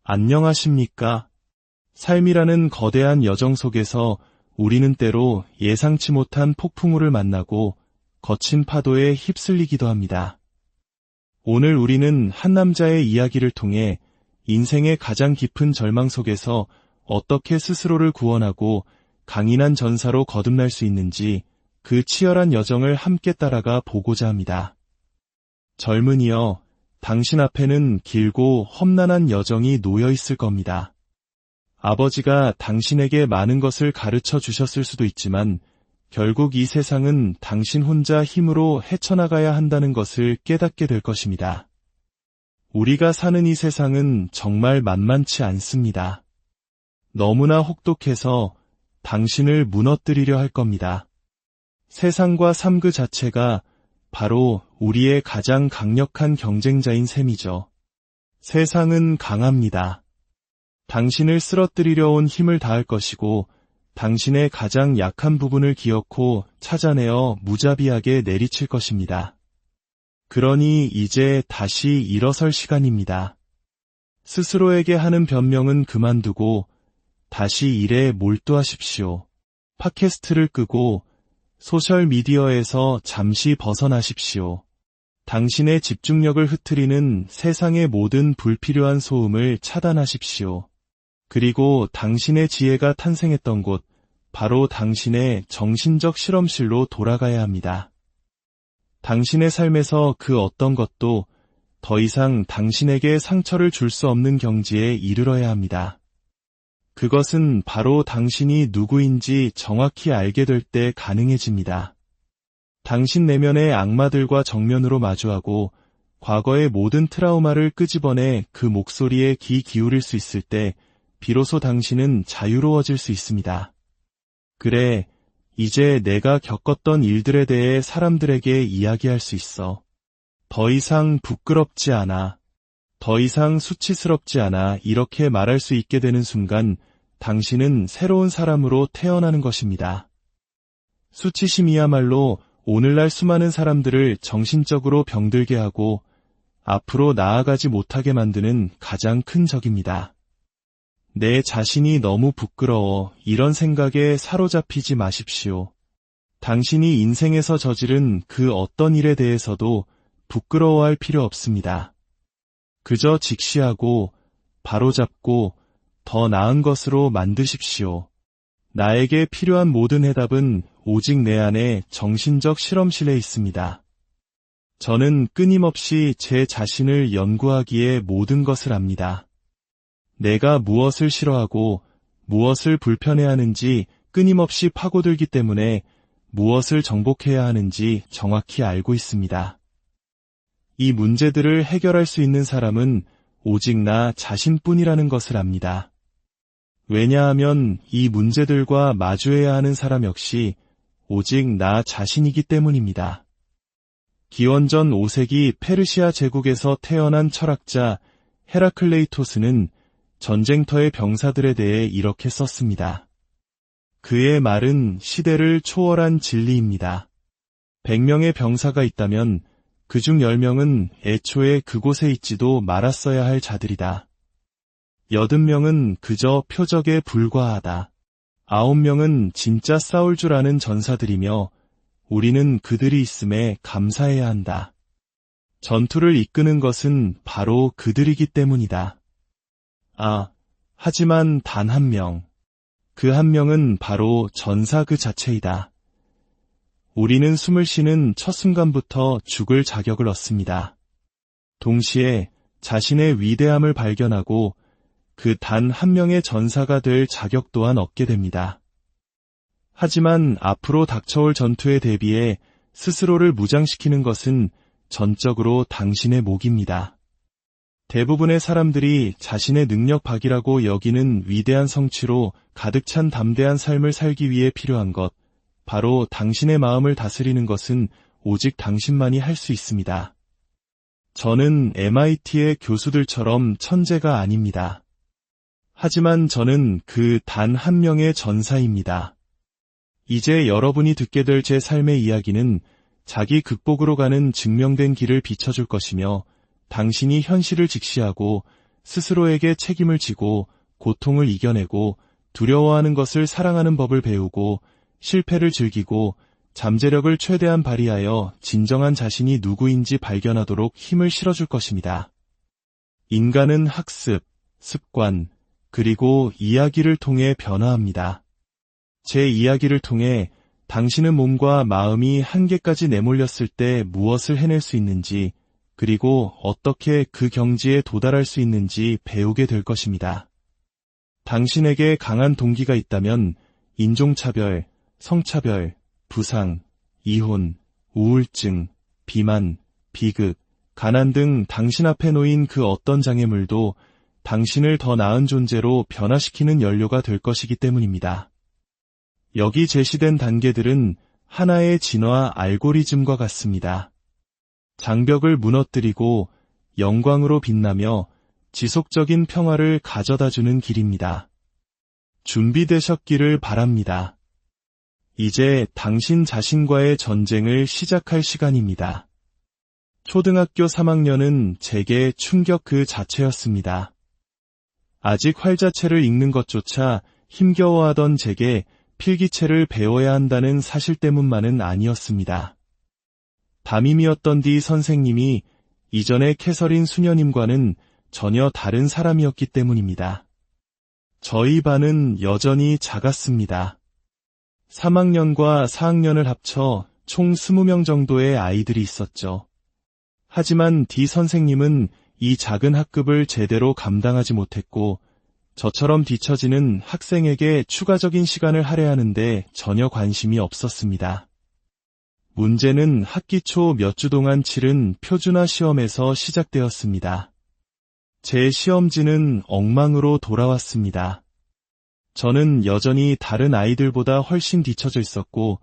안녕하십니까? 삶이라는 거대한 여정 속에서 우리는 때로 예상치 못한 폭풍우를 만나고 거친 파도에 휩쓸리기도 합니다. 오늘 우리는 한 남자의 이야기를 통해 인생의 가장 깊은 절망 속에서 어떻게 스스로를 구원하고 강인한 전사로 거듭날 수 있는지 그 치열한 여정을 함께 따라가 보고자 합니다. 젊은이여, 당신 앞에는 길고 험난한 여정이 놓여 있을 겁니다. 아버지가 당신에게 많은 것을 가르쳐 주셨을 수도 있지만 결국 이 세상은 당신 혼자 힘으로 헤쳐나가야 한다는 것을 깨닫게 될 것입니다. 우리가 사는 이 세상은 정말 만만치 않습니다. 너무나 혹독해서 당신을 무너뜨리려 할 겁니다. 세상과 삶 그 자체가 바로 우리의 가장 강력한 경쟁자인 셈이죠. 세상은 강합니다. 당신을 쓰러뜨리려 온 힘을 다할 것이고 당신의 가장 약한 부분을 기어코 찾아내어 무자비하게 내리칠 것입니다. 그러니 이제 다시 일어설 시간입니다. 스스로에게 하는 변명은 그만두고 다시 일에 몰두하십시오. 팟캐스트를 끄고 소셜미디어에서 잠시 벗어나십시오. 당신의 집중력을 흐트리는 세상의 모든 불필요한 소음을 차단하십시오. 그리고 당신의 지혜가 탄생했던 곳, 바로 당신의 정신적 실험실로 돌아가야 합니다. 당신의 삶에서 그 어떤 것도 더 이상 당신에게 상처를 줄 수 없는 경지에 이르러야 합니다. 그것은 바로 당신이 누구인지 정확히 알게 될 때 가능해집니다. 당신 내면의 악마들과 정면으로 마주하고 과거의 모든 트라우마를 끄집어내 그 목소리에 귀 기울일 수 있을 때 비로소 당신은 자유로워질 수 있습니다. 그래, 이제 내가 겪었던 일들에 대해 사람들에게 이야기할 수 있어. 더 이상 부끄럽지 않아. 더 이상 수치스럽지 않아. 이렇게 말할 수 있게 되는 순간 당신은 새로운 사람으로 태어나는 것입니다. 수치심이야말로 오늘날 수많은 사람들을 정신적으로 병들게 하고 앞으로 나아가지 못하게 만드는 가장 큰 적입니다. 내 자신이 너무 부끄러워. 이런 생각에 사로잡히지 마십시오. 당신이 인생에서 저지른 그 어떤 일에 대해서도 부끄러워할 필요 없습니다. 그저 직시하고 바로잡고 더 나은 것으로 만드십시오. 나에게 필요한 모든 해답은 오직 내 안에 정신적 실험실에 있습니다. 저는 끊임없이 제 자신을 연구하기에 모든 것을 압니다. 내가 무엇을 싫어하고 무엇을 불편해하는지 끊임없이 파고들기 때문에 무엇을 정복해야 하는지 정확히 알고 있습니다. 이 문제들을 해결할 수 있는 사람은 오직 나 자신뿐이라는 것을 압니다. 왜냐하면 이 문제들과 마주해야 하는 사람 역시 오직 나 자신이기 때문입니다. 기원전 5세기 페르시아 제국에서 태어난 철학자 헤라클레이토스는 전쟁터의 병사들에 대해 이렇게 썼습니다. 그의 말은 시대를 초월한 진리입니다. 100명의 병사가 있다면 그중 10명은 애초에 그곳에 있지도 말았어야 할 자들이다. 80명은 그저 표적에 불과하다. 9명은 진짜 싸울 줄 아는 전사들이며 우리는 그들이 있음에 감사해야 한다. 전투를 이끄는 것은 바로 그들이기 때문이다. 하지만 단 한 명. 그 한 명은 바로 전사 그 자체이다. 우리는 숨을 쉬는 첫 순간부터 죽을 자격을 얻습니다. 동시에 자신의 위대함을 발견하고 그 단 한 명의 전사가 될 자격 또한 얻게 됩니다. 하지만 앞으로 닥쳐올 전투에 대비해 스스로를 무장시키는 것은 전적으로 당신의 몫입니다. 대부분의 사람들이 자신의 능력 밖이라고 여기는 위대한 성취로 가득 찬 담대한 삶을 살기 위해 필요한 것, 바로 당신의 마음을 다스리는 것은 오직 당신만이 할 수 있습니다. 저는 MIT의 교수들처럼 천재가 아닙니다. 하지만 저는 그 단 한 명의 전사입니다. 이제 여러분이 듣게 될 제 삶의 이야기는 자기 극복으로 가는 증명된 길을 비춰줄 것이며 당신이 현실을 직시하고 스스로에게 책임을 지고 고통을 이겨내고 두려워하는 것을 사랑하는 법을 배우고 실패를 즐기고 잠재력을 최대한 발휘하여 진정한 자신이 누구인지 발견하도록 힘을 실어줄 것입니다. 인간은 학습, 습관, 그리고 이야기를 통해 변화합니다. 제 이야기를 통해 당신은 몸과 마음이 한계까지 내몰렸을 때 무엇을 해낼 수 있는지, 그리고 어떻게 그 경지에 도달할 수 있는지 배우게 될 것입니다. 당신에게 강한 동기가 있다면 인종차별, 성차별, 부상, 이혼, 우울증, 비만, 비극, 가난 등 당신 앞에 놓인 그 어떤 장애물도 당신을 더 나은 존재로 변화시키는 연료가 될 것이기 때문입니다. 여기 제시된 단계들은 하나의 진화 알고리즘과 같습니다. 장벽을 무너뜨리고 영광으로 빛나며 지속적인 평화를 가져다주는 길입니다. 준비되셨기를 바랍니다. 이제 당신 자신과의 전쟁을 시작할 시간입니다. 초등학교 3학년은 제게 충격 그 자체였습니다. 아직 활자체를 읽는 것조차 힘겨워하던 제게 필기체를 배워야 한다는 사실 때문만은 아니었습니다. 담임이었던 디 선생님이 이전의 캐서린 수녀님과는 전혀 다른 사람이었기 때문입니다. 저희 반은 여전히 작았습니다. 3학년과 4학년을 합쳐 총 20명 정도의 아이들이 있었죠. 하지만 디 선생님은 이 작은 학급을 제대로 감당하지 못했고 저처럼 뒤처지는 학생에게 추가적인 시간을 할애하는데 전혀 관심이 없었습니다. 문제는 학기 초 몇 주 동안 치른 표준화 시험에서 시작되었습니다. 제 시험지는 엉망으로 돌아왔습니다. 저는 여전히 다른 아이들보다 훨씬 뒤처져 있었고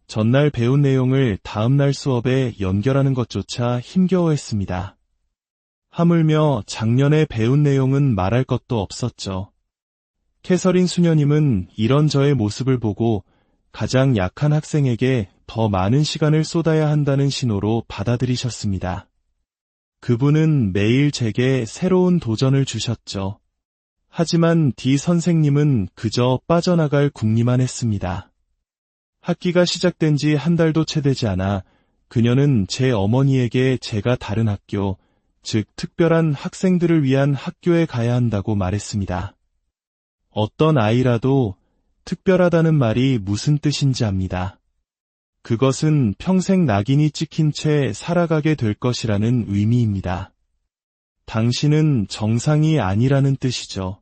전날 배운 내용을 다음날 수업에 연결하는 것조차 힘겨워했습니다. 하물며 작년에 배운 내용은 말할 것도 없었죠. 캐서린 수녀님은 이런 저의 모습을 보고 가장 약한 학생에게 더 많은 시간을 쏟아야 한다는 신호로 받아들이셨습니다. 그분은 매일 제게 새로운 도전을 주셨죠. 하지만 디 선생님은 그저 빠져나갈 궁리만 했습니다. 학기가 시작된 지 한 달도 채 되지 않아 그녀는 제 어머니에게 제가 다른 학교, 즉 특별한 학생들을 위한 학교에 가야 한다고 말했습니다. 어떤 아이라도 특별하다는 말이 무슨 뜻인지 압니다. 그것은 평생 낙인이 찍힌 채 살아가게 될 것이라는 의미입니다. 당신은 정상이 아니라는 뜻이죠.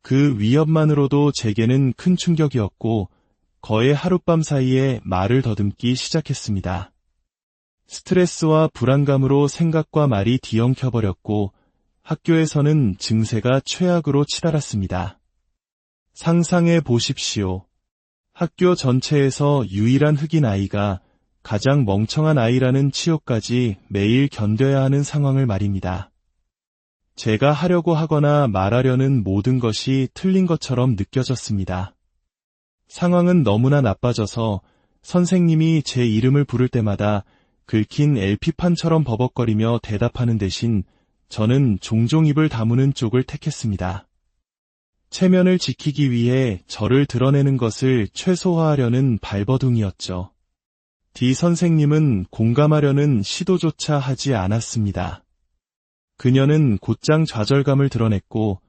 그 위협만으로도 제게는 큰 충격이었고 거의 하룻밤 사이에 말을 더듬기 시작했습니다. 스트레스와 불안감으로 생각과 말이 뒤엉켜버렸고 학교에서는 증세가 최악으로 치달았습니다. 상상해 보십시오. 학교 전체에서 유일한 흑인 아이가 가장 멍청한 아이라는 치욕까지 매일 견뎌야 하는 상황을 말입니다. 제가 하려고 하거나 말하려는 모든 것이 틀린 것처럼 느껴졌습니다. 상황은 너무나 나빠져서 선생님이 제 이름을 부를 때마다 긁힌 LP판처럼 버벅거리며 대답하는 대신 저는 종종 입을 다무는 쪽을 택했습니다. 체면을 지키기 위해 저를 드러내는 것을 최소화하려는 발버둥이었죠. 디 선생님은 공감하려는 시도조차 하지 않았습니다. 그녀는 곧장 좌절감을 드러냈고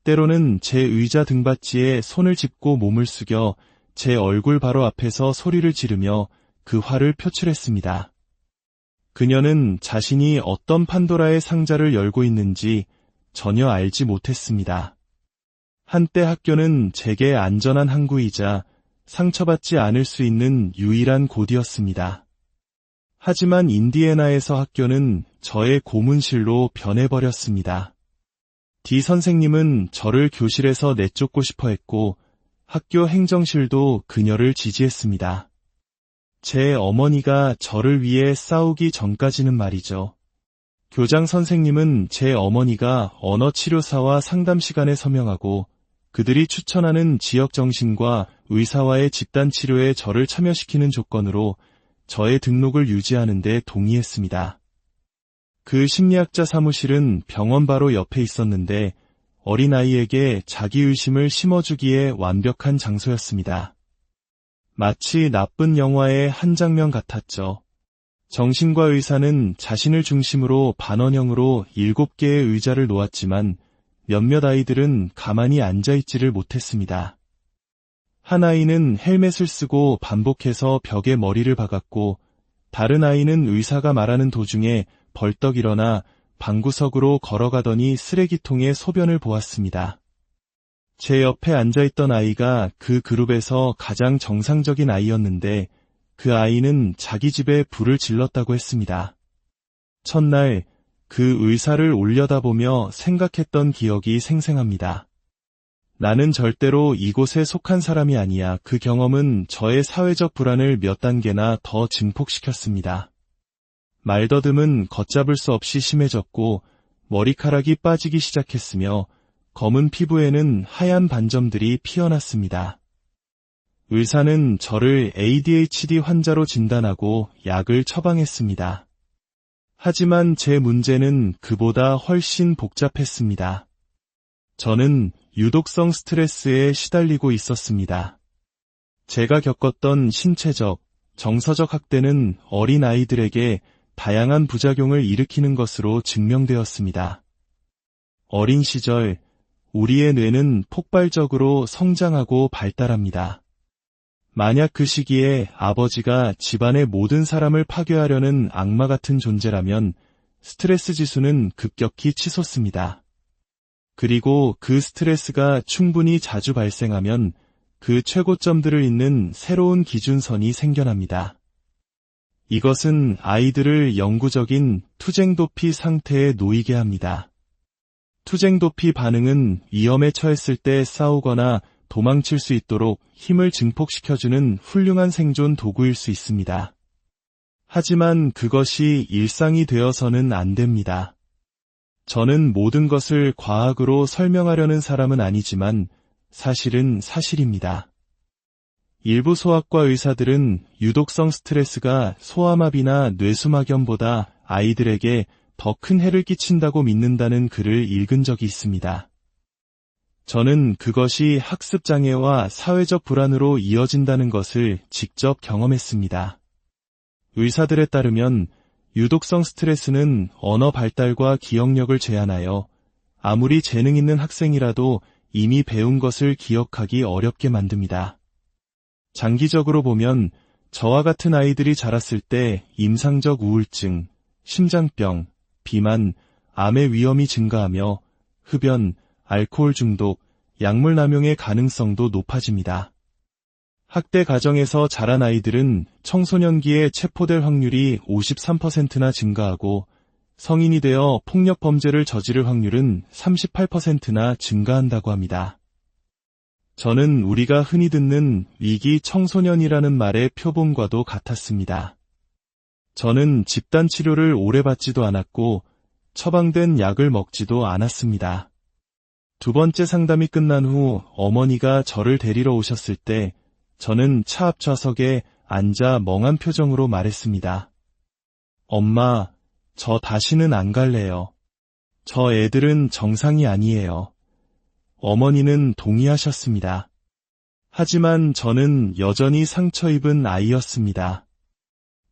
때로는 제 의자 등받이에 손을 짚고 몸을 숙여 제 얼굴 바로 앞에서 소리를 지르며 그 화를 표출했습니다. 그녀는 자신이 어떤 판도라의 상자를 열고 있는지 전혀 알지 못했습니다. 한때 학교는 제게 안전한 항구이자 상처받지 않을 수 있는 유일한 곳이었습니다. 하지만 인디애나에서 학교는 저의 고문실로 변해버렸습니다. 디 선생님은 저를 교실에서 내쫓고 싶어 했고 학교 행정실도 그녀를 지지했습니다. 제 어머니가 저를 위해 싸우기 전까지는 말이죠. 교장 선생님은 제 어머니가 언어치료사와 상담 시간에 서명하고 그들이 추천하는 지역정신과 의사와의 집단치료에 저를 참여시키는 조건으로 저의 등록을 유지하는 데 동의했습니다. 그 심리학자 사무실은 병원 바로 옆에 있었는데 어린아이에게 자기의심을 심어주기에 완벽한 장소였습니다. 마치 나쁜 영화의 한 장면 같았죠. 정신과 의사는 자신을 중심으로 반원형으로 7개의 의자를 놓았지만 몇몇 아이들은 가만히 앉아있지를 못했습니다. 한 아이는 헬멧을 쓰고 반복해서 벽에 머리를 박았고 다른 아이는 의사가 말하는 도중에 벌떡 일어나 방구석으로 걸어가더니 쓰레기통에 소변을 보았습니다. 제 옆에 앉아있던 아이가 그 그룹에서 가장 정상적인 아이였는데 그 아이는 자기 집에 불을 질렀다고 했습니다. 첫날 그 의사를 올려다보며 생각했던 기억이 생생합니다. 나는 절대로 이곳에 속한 사람이 아니야. 그 경험은 저의 사회적 불안을 몇 단계나 더 증폭시켰습니다. 말더듬은 걷잡을 수 없이 심해졌고 머리카락이 빠지기 시작했으며 검은 피부에는 하얀 반점들이 피어났습니다. 의사는 저를 ADHD 환자로 진단하고 약을 처방했습니다. 하지만 제 문제는 그보다 훨씬 복잡했습니다. 저는 유독성 스트레스에 시달리고 있었습니다. 제가 겪었던 신체적, 정서적 학대는 어린 아이들에게 다양한 부작용을 일으키는 것으로 증명되었습니다. 어린 시절, 우리의 뇌는 폭발적으로 성장하고 발달합니다. 만약 그 시기에 아버지가 집안의 모든 사람을 파괴하려는 악마 같은 존재라면 스트레스 지수는 급격히 치솟습니다. 그리고 그 스트레스가 충분히 자주 발생하면 그 최고점들을 잇는 새로운 기준선이 생겨납니다. 이것은 아이들을 영구적인 투쟁도피 상태에 놓이게 합니다. 투쟁도피 반응은 위험에 처했을 때 싸우거나 도망칠 수 있도록 힘을 증폭시켜주는 훌륭한 생존 도구일 수 있습니다. 하지만 그것이 일상이 되어서는 안 됩니다. 저는 모든 것을 과학으로 설명하려는 사람은 아니지만 사실은 사실입니다. 일부 소아과 의사들은 유독성 스트레스가 소아마비나 뇌수막염보다 아이들에게 더 큰 해를 끼친다고 믿는다는 글을 읽은 적이 있습니다. 저는 그것이 학습장애와 사회적 불안으로 이어진다는 것을 직접 경험했습니다. 의사들에 따르면 유독성 스트레스는 언어 발달과 기억력을 제한하여 아무리 재능 있는 학생이라도 이미 배운 것을 기억하기 어렵게 만듭니다. 장기적으로 보면 저와 같은 아이들이 자랐을 때 임상적 우울증, 심장병, 비만, 암의 위험이 증가하며 흡연, 알코올 중독, 약물 남용의 가능성도 높아집니다. 학대 가정에서 자란 아이들은 청소년기에 체포될 확률이 53%나 증가하고 성인이 되어 폭력 범죄를 저지를 확률은 38%나 증가한다고 합니다. 저는 우리가 흔히 듣는 위기 청소년이라는 말의 표본과도 같았습니다. 저는 집단 치료를 오래 받지도 않았고 처방된 약을 먹지도 않았습니다. 두 번째 상담이 끝난 후 어머니가 저를 데리러 오셨을 때 저는 차 앞 좌석에 앉아 멍한 표정으로 말했습니다. 엄마, 저 다시는 안 갈래요. 저 애들은 정상이 아니에요. 어머니는 동의하셨습니다. 하지만 저는 여전히 상처 입은 아이였습니다.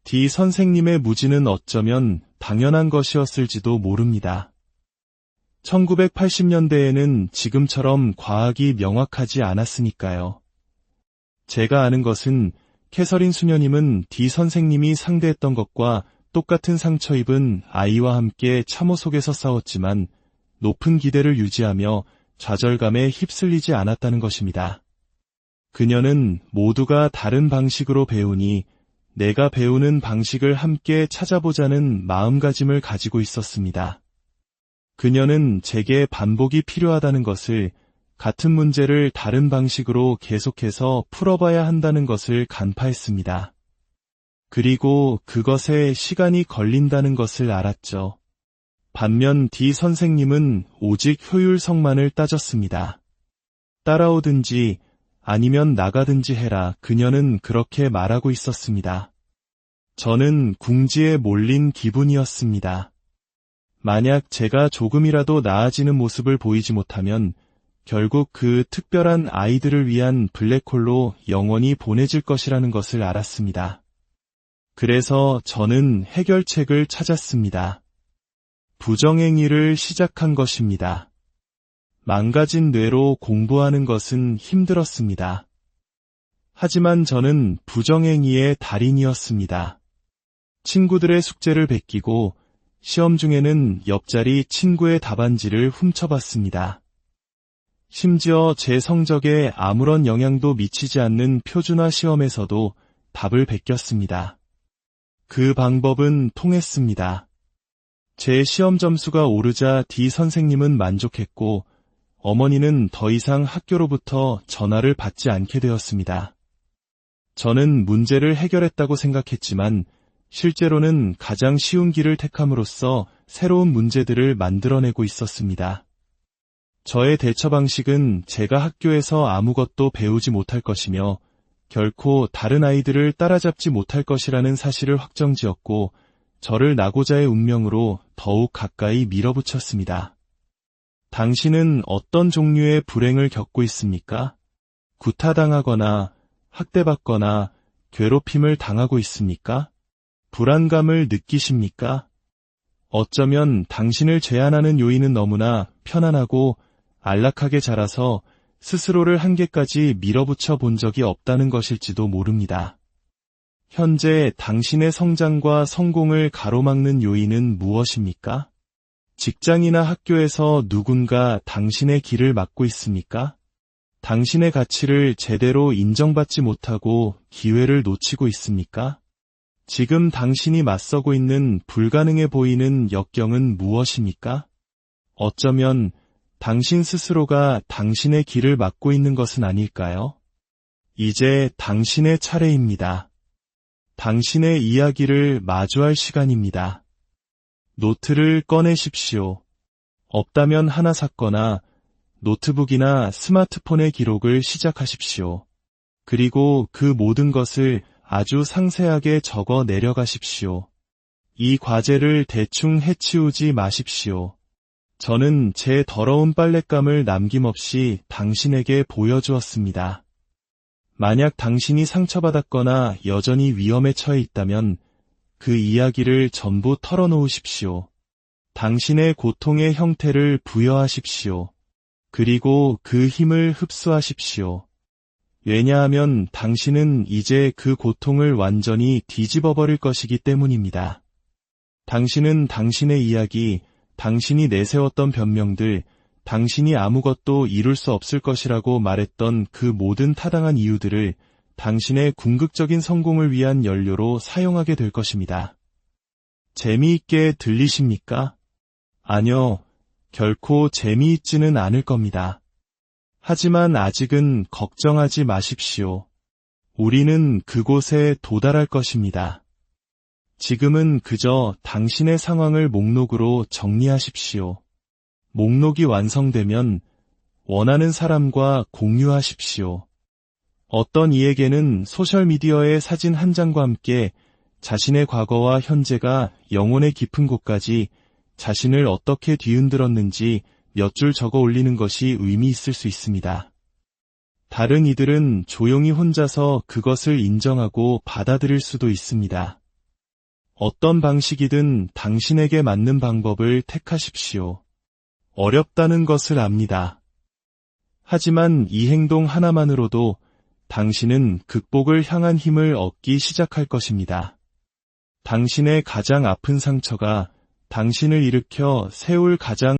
D 선생님의 무지는 어쩌면 당연한 것이었을지도 모릅니다. 1980년대에는 지금처럼 과학이 명확하지 않았으니까요. 제가 아는 것은 캐서린 수녀님은 D 선생님이 상대했던 것과 똑같은 상처 입은 아이와 함께 참호 속에서 싸웠지만 높은 기대를 유지하며 좌절감에 휩쓸리지 않았다는 것입니다. 그녀는 모두가 다른 방식으로 배우니 내가 배우는 방식을 함께 찾아보자는 마음가짐을 가지고 있었습니다. 그녀는 제게 반복이 필요하다는 것을, 같은 문제를 다른 방식으로 계속해서 풀어봐야 한다는 것을 간파했습니다. 그리고 그것에 시간이 걸린다는 것을 알았죠. 반면 D 선생님은 오직 효율성만을 따졌습니다. 따라오든지 아니면 나가든지 해라. 그녀는 그렇게 말하고 있었습니다. 저는 궁지에 몰린 기분이었습니다. 만약 제가 조금이라도 나아지는 모습을 보이지 못하면 결국 그 특별한 아이들을 위한 블랙홀로 영원히 보내질 것이라는 것을 알았습니다. 그래서 저는 해결책을 찾았습니다. 부정행위를 시작한 것입니다. 망가진 뇌로 공부하는 것은 힘들었습니다. 하지만 저는 부정행위의 달인이었습니다. 친구들의 숙제를 베끼고 시험 중에는 옆자리 친구의 답안지를 훔쳐봤습니다. 심지어 제 성적에 아무런 영향도 미치지 않는 표준화 시험에서도 답을 베꼈습니다. 그 방법은 통했습니다. 제 시험 점수가 오르자 D 선생님은 만족했고 어머니는 더 이상 학교로부터 전화를 받지 않게 되었습니다. 저는 문제를 해결했다고 생각했지만 실제로는 가장 쉬운 길을 택함으로써 새로운 문제들을 만들어내고 있었습니다. 저의 대처 방식은 제가 학교에서 아무것도 배우지 못할 것이며 결코 다른 아이들을 따라잡지 못할 것이라는 사실을 확정지었고 저를 나고자의 운명으로 더욱 가까이 밀어붙였습니다. 당신은 어떤 종류의 불행을 겪고 있습니까? 구타당하거나 학대받거나 괴롭힘을 당하고 있습니까? 불안감을 느끼십니까? 어쩌면 당신을 제한하는 요인은 너무나 편안하고 안락하게 자라서 스스로를 한계까지 밀어붙여 본 적이 없다는 것일지도 모릅니다. 현재 당신의 성장과 성공을 가로막는 요인은 무엇입니까? 직장이나 학교에서 누군가 당신의 길을 막고 있습니까? 당신의 가치를 제대로 인정받지 못하고 기회를 놓치고 있습니까? 지금 당신이 맞서고 있는 불가능해 보이는 역경은 무엇입니까? 어쩌면 당신 스스로가 당신의 길을 막고 있는 것은 아닐까요? 이제 당신의 차례입니다. 당신의 이야기를 마주할 시간입니다. 노트를 꺼내십시오. 없다면 하나 샀거나 노트북이나 스마트폰의 기록을 시작하십시오. 그리고 그 모든 것을 아주 상세하게 적어 내려가십시오. 이 과제를 대충 해치우지 마십시오. 저는 제 더러운 빨랫감을 남김없이 당신에게 보여주었습니다. 만약 당신이 상처받았거나 여전히 위험에 처해 있다면 그 이야기를 전부 털어놓으십시오. 당신의 고통의 형태를 부여하십시오. 그리고 그 힘을 흡수하십시오. 왜냐하면 당신은 이제 그 고통을 완전히 뒤집어버릴 것이기 때문입니다. 당신은 당신의 이야기, 당신이 내세웠던 변명들, 당신이 아무것도 이룰 수 없을 것이라고 말했던 그 모든 타당한 이유들을 당신의 궁극적인 성공을 위한 연료로 사용하게 될 것입니다. 재미있게 들리십니까? 아니요, 결코 재미있지는 않을 겁니다. 하지만 아직은 걱정하지 마십시오. 우리는 그곳에 도달할 것입니다. 지금은 그저 당신의 상황을 목록으로 정리하십시오. 목록이 완성되면 원하는 사람과 공유하십시오. 어떤 이에게는 소셜미디어의 사진 한 장과 함께 자신의 과거와 현재가 영혼의 깊은 곳까지 자신을 어떻게 뒤흔들었는지 몇 줄 적어 올리는 것이 의미 있을 수 있습니다. 다른 이들은 조용히 혼자서 그것을 인정하고 받아들일 수도 있습니다. 어떤 방식이든 당신에게 맞는 방법을 택하십시오. 어렵다는 것을 압니다. 하지만 이 행동 하나만으로도 당신은 극복을 향한 힘을 얻기 시작할 것입니다. 당신의 가장 아픈 상처가 당신을 일으켜 세울 가장